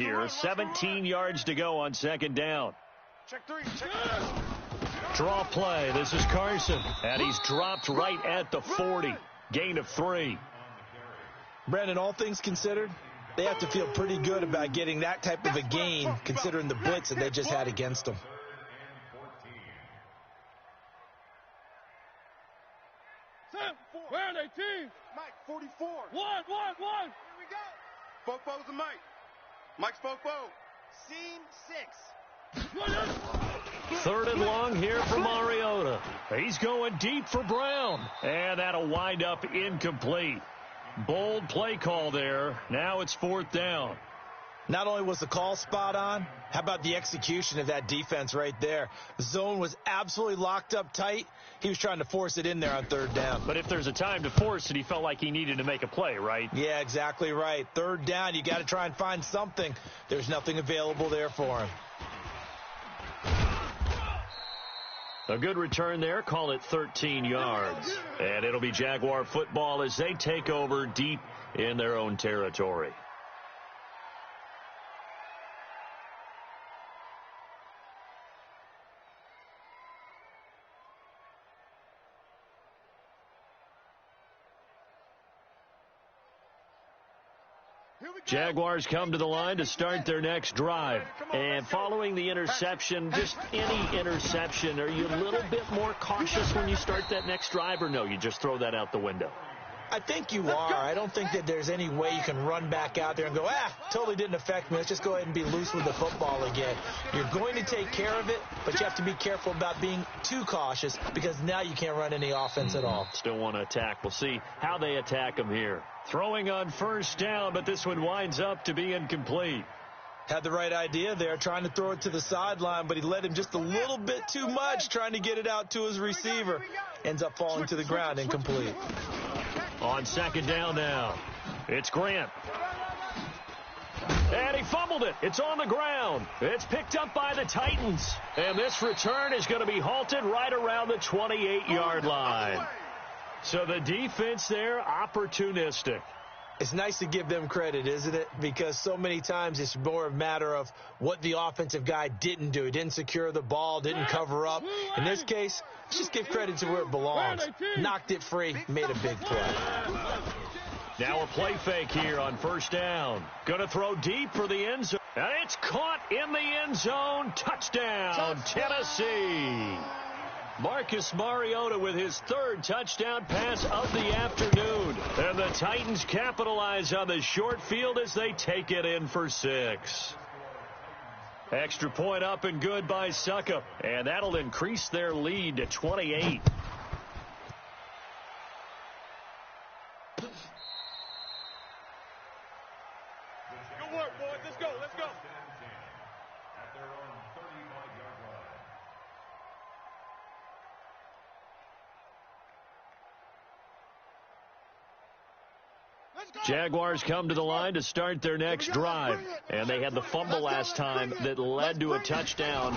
Here, 17 yards to go on second down. Check three. Draw play. This is Carson. And he's dropped right at the 40. Gain of 3. Brandon, all things considered, they have to feel pretty good about getting that type of a gain considering the blitz that they just had against them. Where are they, team? Mike, 44. One. Here we go. Fofo's and Mike. Mike's Fofo. Seam 6. Third and long here for Mariota. He's going deep for Brown. And that'll wind up incomplete. Bold play call there. Now it's fourth down. Not only was the call spot on, how about the execution of that defense right there? The zone was absolutely locked up tight. He was trying to force it in there on third down. But if there's a time to force it, he felt like he needed to make a play, right? Yeah, exactly right. Third down, you got to try and find something. There's nothing available there for him. A good return there. Call it 13 yards. And it'll be Jaguar football as they take over deep in their own territory. Jaguars come to the line to start their next drive. And following the interception, just any interception, are you a little bit more cautious when you start that next drive, or no, you just throw that out the window? I think you are. I don't think that there's any way you can run back out there and go, totally didn't affect me. Let's just go ahead and be loose with the football again. You're going to take care of it, but you have to be careful about being too cautious because now you can't run any offense at all. Still want to attack. We'll see how they attack them here. Throwing on first down, but this one winds up to be incomplete. Had the right idea there, trying to throw it to the sideline, but he led him just a little bit too much trying to get it out to his receiver. Ends up falling to the ground, incomplete. On second down now, it's Grant. And he fumbled it. It's on the ground. It's picked up by the Titans. And this return is going to be halted right around the 28-yard line. So the defense there, opportunistic. It's nice to give them credit, isn't it? Because so many times it's more a matter of what the offensive guy didn't do. He didn't secure the ball, didn't cover up. In this case, let's just give credit to where it belongs. Knocked it free, made a big play. Now a play fake here on first down. Going to throw deep for the end zone. And it's caught in the end zone. Touchdown, Tennessee. Marcus Mariota with his third touchdown pass of the afternoon. And the Titans capitalize on the short field as they take it in for 6. Extra point up and good by Suckup. And that'll increase their lead to 28. Good work, boys. Let's go. Jaguars come to the line to start their next drive. And they had the fumble last time that led to a touchdown.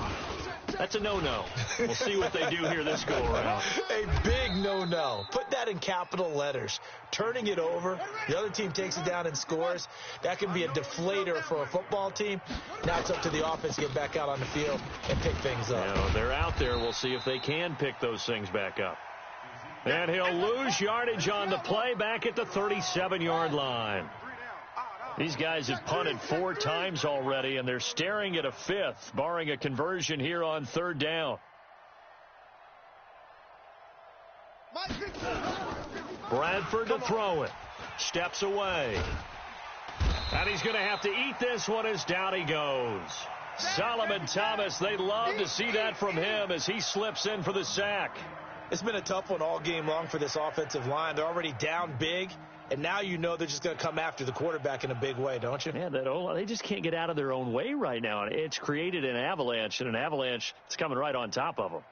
That's a no-no. We'll see what they do here this go-around. A big no-no. Put that in capital letters. Turning it over, the other team takes it down and scores. That can be a deflator for a football team. Now it's up to the offense to get back out on the field and pick things up. Now, they're out there. We'll see if they can pick those things back up. And he'll lose yardage on the play back at the 37-yard line. These guys have punted 4 times already, and they're staring at a 5th, barring a conversion here on third down. Bradford to throw it. Steps away. And he's going to have to eat this one as down he goes. Solomon Thomas, they'd love to see that from him as he slips in for the sack. It's been a tough one all game long for this offensive line. They're already down big, and now you know they're just going to come after the quarterback in a big way, don't you? Yeah, they just can't get out of their own way right now. It's created an avalanche, and an avalanche is coming right on top of them.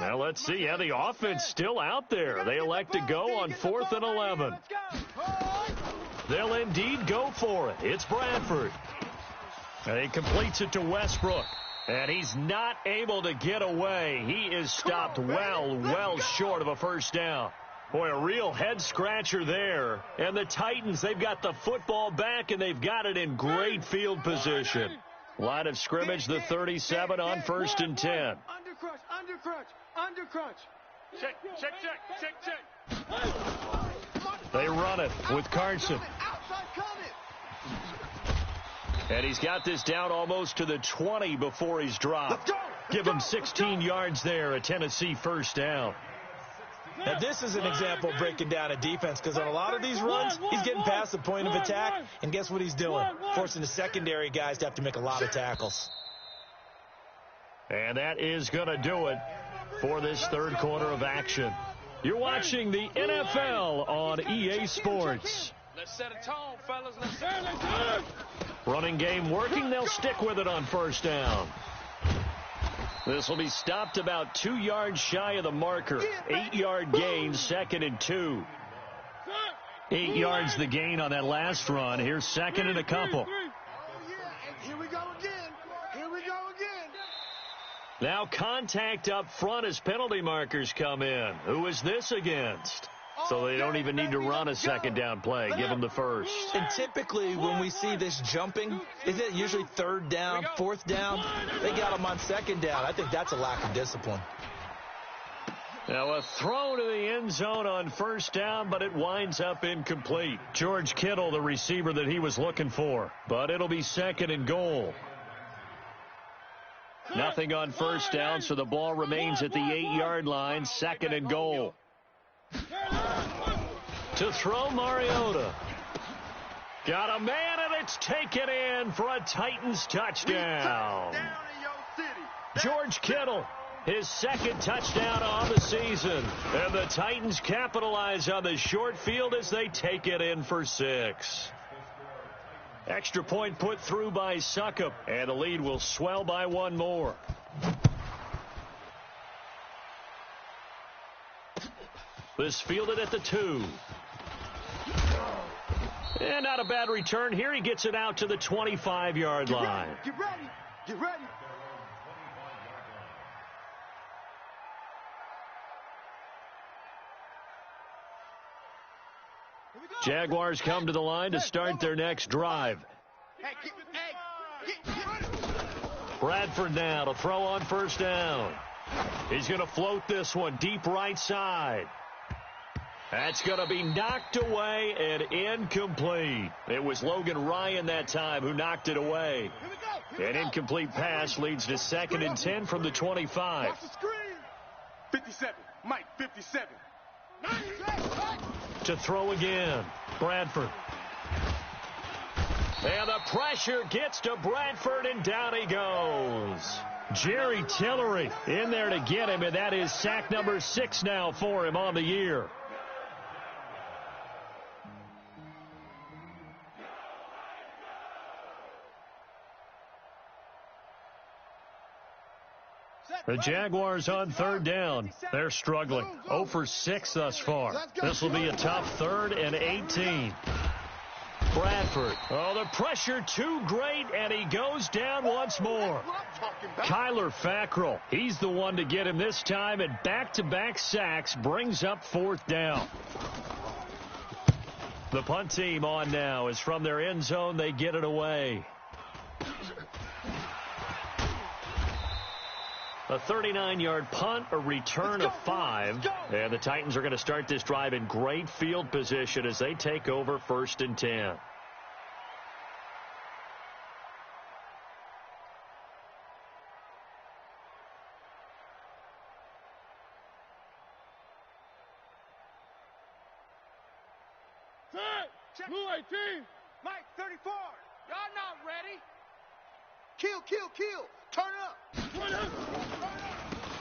Now let's see. Yeah, the offense still out there. They elect to go on 4th and 11. They'll indeed go for it. It's Bradford. And he completes it to Westbrook. And he's not able to get away. He is stopped well short of a first down. Boy, a real head-scratcher there. And the Titans, they've got the football back, and they've got it in great field position. Line of scrimmage, the 37 on 1st and 10. Under crunch. Check. They run it with Carson. And he's got this down almost to the 20 before he's dropped. Give him 16 yards there, a Tennessee first down. Now, this is an example of breaking down a defense, because on a lot of these runs, he's getting past the point of attack, and guess what he's doing? Forcing the secondary guys to have to make a lot of tackles. And that is going to do it for this third quarter of action. You're watching the NFL on EA Sports. Let's set a tone, fellas. Let's set it. Running game working. They'll stick with it on first down. This will be stopped about 2 yards shy of the marker. 8-yard gain, 2nd and 2. 8 yards the gain on that last run. Here's 2nd and a couple. Here we go again. Now contact up front as penalty markers come in. Who is this against? So they don't even need to run a second down play. Give them the first. And typically when we see this jumping, is it usually 3rd down, 4th down? They got them on 2nd down. I think that's a lack of discipline. Now a throw to the end zone on first down, but it winds up incomplete. George Kittle, the receiver that he was looking for. But it'll be 2nd and goal. Nothing on first down, so the ball remains at the 8-yard line. 2nd and goal. To throw, Mariota. Got a man, and it's taken in for a Titans touchdown. George Kittle, his 2nd touchdown on the season. And the Titans capitalize on the short field as they take it in for 6. Extra point put through by Succop, and the lead will swell by 1 more. This fielded at the 2. And not a bad return here. He gets it out to the 25-yard line. Get ready. Jaguars come to the line to start their next drive. Bradford now to throw on first down. He's going to float this one deep right side. That's going to be knocked away and incomplete. It was Logan Ryan that time who knocked it away. An incomplete pass leads to 2nd and 10 from the 25. 57. Mike, 57. To throw again, Bradford. And the pressure gets to Bradford, and down he goes. Jerry Tillery in there to get him, and that is sack number 6 now for him on the year. The Jaguars on 3rd down. They're struggling. 0 for 6 thus far. This will be a tough 3rd and 18. Bradford. Oh, the pressure too great, and he goes down once more. Kyler Fackrell. He's the one to get him this time, and back-to-back sacks brings up 4th down. The punt team on now is from their end zone. They get it away. A 39-yard punt, a return of 5. And the Titans are going to start this drive in great field position as they take over 1st and 10. Check. Blue 18. Mike, 34. Y'all not ready. Kill. Turn up.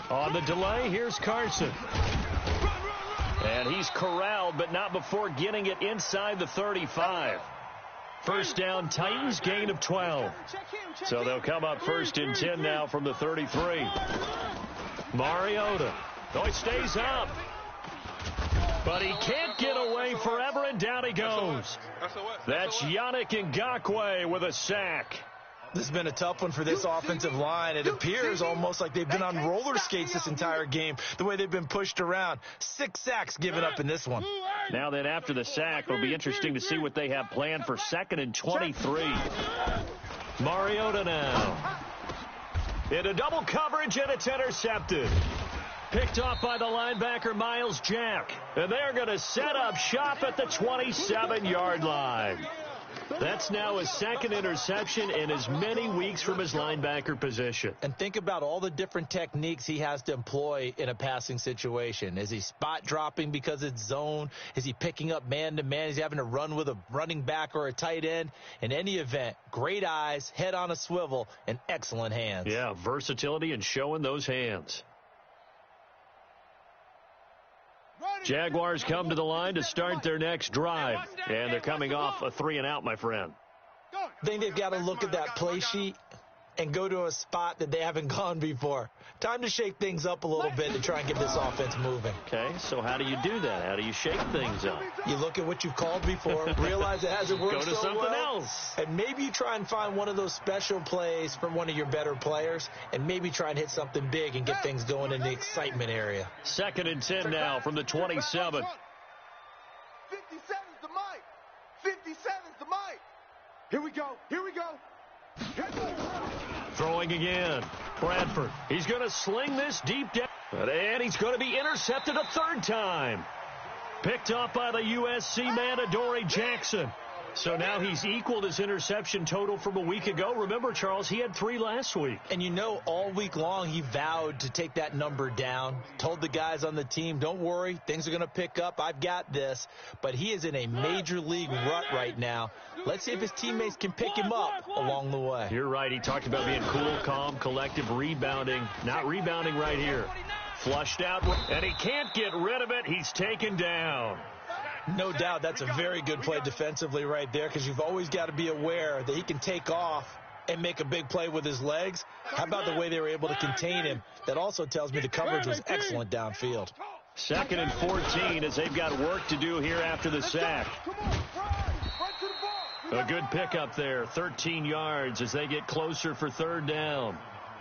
On the delay, here's Carson. And he's corralled, but not before getting it inside the 35. First down, Titans, gain of 12. So they'll come up 1st and 10 now from the 33. Mariota. Oh, he stays up. But he can't get away forever, and down he goes. That's Yannick Ngakoue with a sack. This has been a tough one for this offensive line. It appears almost like they've been on roller skates this entire game, the way they've been pushed around. 6 sacks given up in this one. Now then, after the sack, it'll be interesting to see what they have planned for 2nd and 23. Mariota now. Into double coverage, and it's intercepted. Picked off by the linebacker, Miles Jack. And they're going to set up shop at the 27-yard line. That's now his 2nd interception in as many weeks from his linebacker position. And think about all the different techniques he has to employ in a passing situation. Is he spot dropping because it's zone? Is he picking up man-to-man? Is he having to run with a running back or a tight end? In any event, great eyes, head on a swivel, and excellent hands. Yeah, versatility and showing those hands. Jaguars come to the line to start their next drive. And they're coming off a 3-and-out, my friend. I think they've got to look at that play sheet and go to a spot that they haven't gone before. Time to shake things up a little bit to try and get this offense moving. Okay, so how do you do that? How do you shake things up? You look at what you've called before, realize it hasn't worked Go to something else. And maybe you try and find one of those special plays from one of your better players, and maybe try and hit something big and get things going in the excitement area. 2nd and 10 now from the 27. 57's the mic. 57's the mic. Here we go. Here we go. Throwing again. Bradford. He's going to sling this deep down. And he's going to be intercepted a 3rd time. Picked off by the USC man, Adoree Jackson. So now he's equaled his interception total from a week ago. Remember, Charles, he had 3 last week. And you know, all week long he vowed to take that number down. Told the guys on the team, don't worry, things are going to pick up. I've got this. But he is in a major league rut right now. Let's see if his teammates can pick him up along the way. You're right. He talked about being cool, calm, collective, rebounding. Not rebounding right here. Flushed out, and he can't get rid of it. He's taken down. No doubt that's a very good play defensively right there, because you've always got to be aware that he can take off and make a big play with his legs. How about the way they were able to contain him? That also tells me the coverage was excellent downfield. 2nd and 14 as they've got work to do here after the sack. A good pickup there, 13 yards as they get closer for 3rd down.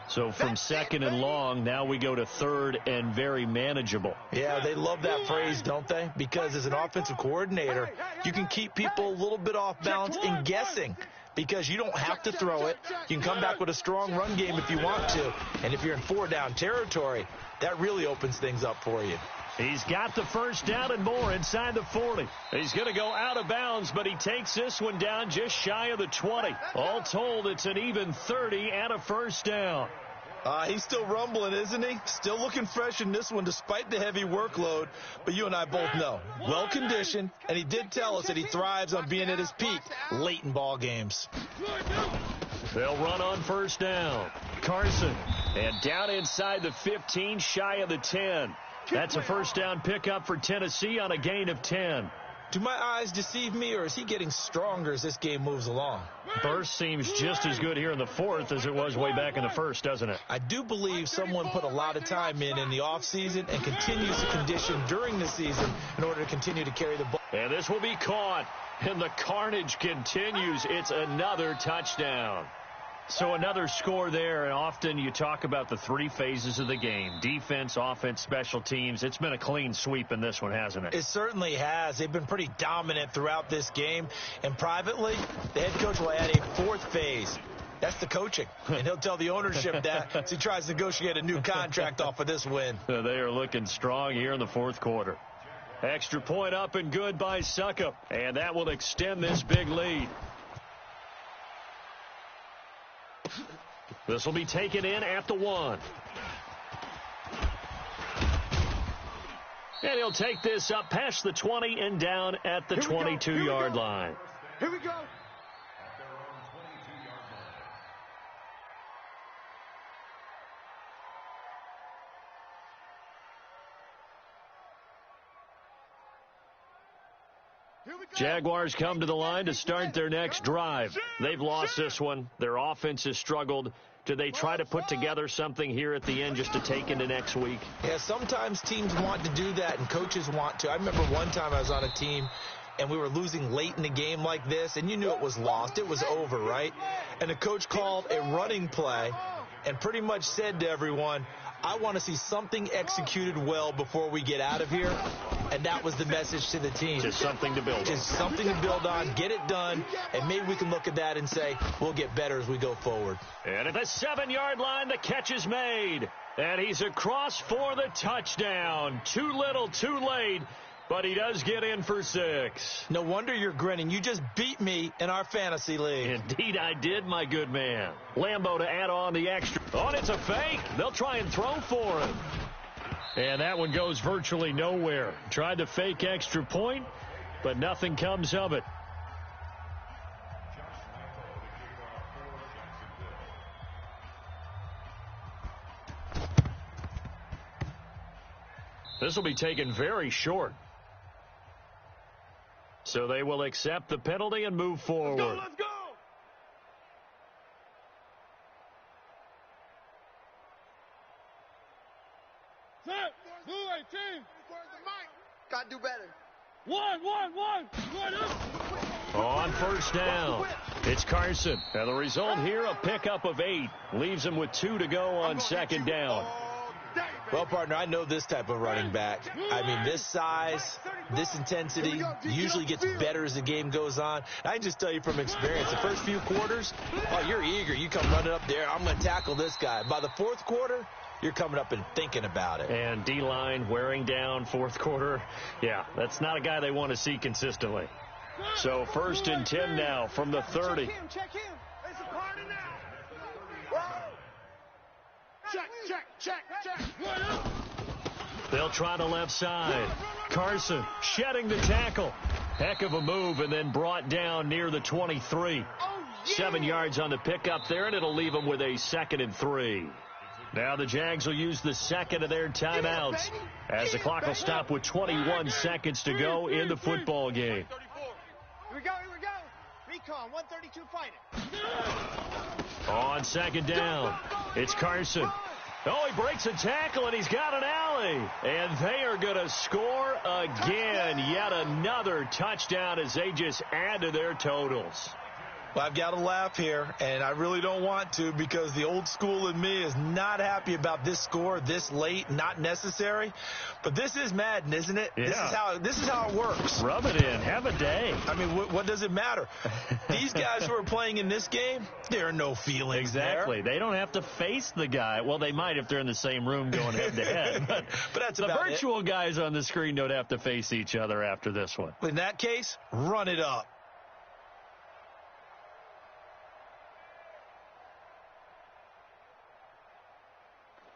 So from 2nd and long, now we go to 3rd and very manageable. Yeah, they love that phrase, don't they? Because as an offensive coordinator, you can keep people a little bit off balance and guessing, because you don't have to throw it. You can come back with a strong run game if you want to. And if you're in 4-down territory, that really opens things up for you. He's got the 1st down and more inside the 40. He's going to go out of bounds, but he takes this one down just shy of the 20. All told, it's an even 30 and a 1st down. He's still rumbling, isn't he? Still looking fresh in this one despite the heavy workload. But you and I both know, well-conditioned, and he did tell us that he thrives on being at his peak late in ball games. They'll run on 1st down. Carson, and down inside the 15, shy of the 10. That's a 1st down pickup for Tennessee on a gain of 10. Do my eyes deceive me, or is he getting stronger as this game moves along? Burst seems just as good here in the 4th as it was way back in the 1st, doesn't it? I do believe someone put a lot of time in the offseason and continues to condition during the season in order to continue to carry the ball. And this will be caught, and the carnage continues. It's another touchdown. So another score there, and often you talk about the 3 phases of the game. Defense, offense, special teams. It's been a clean sweep in this one, hasn't it? It certainly has. They've been pretty dominant throughout this game. And privately, the head coach will add a 4th phase. That's the coaching. And he'll tell the ownership that as he tries to negotiate a new contract off of this win. They are looking strong here in the 4th quarter. Extra point up and good by Suckup. And that will extend this big lead. This will be taken in at the 1. And he'll take this up past the 20 and down at the 22-yard line. Here we go. Jaguars come to the line to start their next drive. They've lost this one. Their offense has struggled. Do they try to put together something here at the end just to take into next week? Yeah, sometimes teams want to do that and coaches want to. I remember one time I was on a team and we were losing late in the game like this, and you knew it was lost. It was over, right? And the coach called a running play and pretty much said to everyone, I want to see something executed well before we get out of here. And that was the message to the team. Just something to build on. Just something to build on, get it done, and maybe we can look at that and say, we'll get better as we go forward. And at the 7-yard line, the catch is made. And he's across for the touchdown. Too little, too late. But he does get in for 6. No wonder you're grinning. You just beat me in our fantasy league. Indeed I did, my good man. Lambo to add on the extra. Oh, and it's a fake. They'll try and throw for him. And that one goes virtually nowhere. Tried to fake extra point, but nothing comes of it. This will be taken very short. So they will accept the penalty and move forward. Let's go! Set! 2-18! Gotta do better. One! On first down, it's Carson. And the result here, a pickup of 8. Leaves him with 2 to go on second down. Well, partner, I know this type of running back. I mean, this size, this intensity usually gets better as the game goes on. I can just tell you from experience, the first few quarters, oh, you're eager. You come running up there, I'm going to tackle this guy. By the fourth quarter, you're coming up and thinking about it. And D-line wearing down fourth quarter. Yeah, that's not a guy they want to see consistently. So 1st and 10 now from the 30. Check him. It's a party now. Check. They'll try the left side. Carson shedding the tackle. Heck of a move, and then brought down near the 23. 7 yards on the pickup there, and it'll leave them with a 2nd and 3. Now the Jags will use the second of their timeouts as the clock will stop with 21 seconds to go in the football game. Here we go. Recon, 132 fighting. On second down, it's Carson. Oh, he breaks a tackle, and he's got an alley. And they are going to score again. Yet another touchdown as they just add to their totals. Well, I've got to laugh here, and I really don't want to because the old school in me is not happy about this score this late, not necessary. But this is Madden, isn't it? Yeah. This is how it works. Rub it in. Have a day. I mean, what does it matter? These guys who are playing in this game, there are no feelings Exactly. there. They don't have to face the guy. Well, they might if they're in the same room going head-to-head. But that's the about virtual guys on the screen don't have to face each other after this one. In that case, run it up.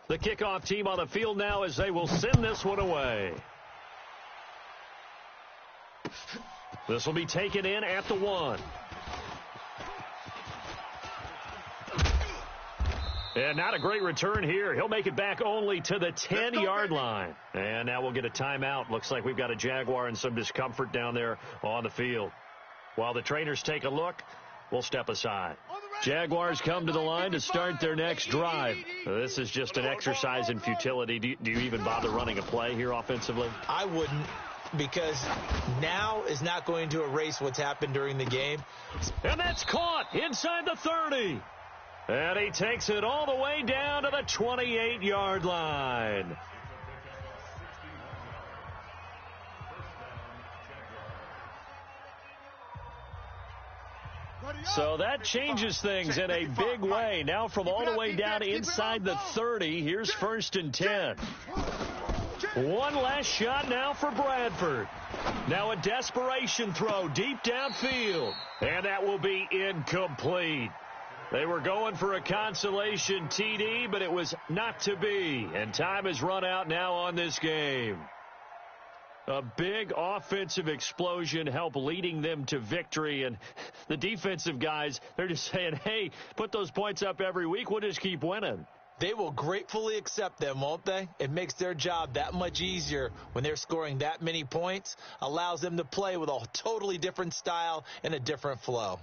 The kickoff team on the field now as they will send this one away. This will be taken in at the 1. And not a great return here. He'll make it back only to the 10-yard line. And now we'll get a timeout. Looks like we've got a Jaguar and some discomfort down there on the field. While the trainers take a look, we'll step aside. Jaguars come to the line to start their next drive. This is just an exercise in futility. Do you even bother running a play here offensively? I wouldn't, because now is not going to erase what's happened during the game. And that's caught inside the 30. And he takes it all the way down to the 28-yard line. So that changes things in a big way. Now from all the way down inside the 30, here's 1st and 10. One last shot now for Bradford. Now a desperation throw deep downfield. And that will be incomplete. They were going for a consolation TD, but it was not to be. And time has run out now on this game. A big offensive explosion helped leading them to victory. And the defensive guys, they're just saying, hey, put those points up every week. We'll just keep winning. They will gratefully accept them, won't they? It makes their job that much easier when they're scoring that many points. Allows them to play with a totally different style and a different flow.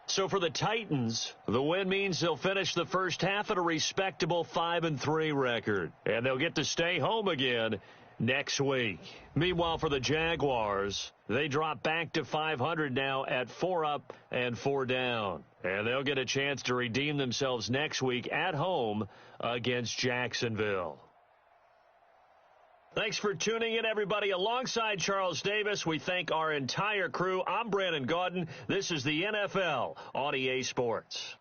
So for the Titans, the win means they'll finish the first half at a respectable 5-3 record. And they'll get to stay home again next week. Meanwhile, for the Jaguars, they drop back to 500 now at 4 up and 4 down. And they'll get a chance to redeem themselves next week at home against Jacksonville. Thanks for tuning in, everybody. Alongside Charles Davis, we thank our entire crew. I'm Brandon Gaudin. This is the NFL on EA Sports.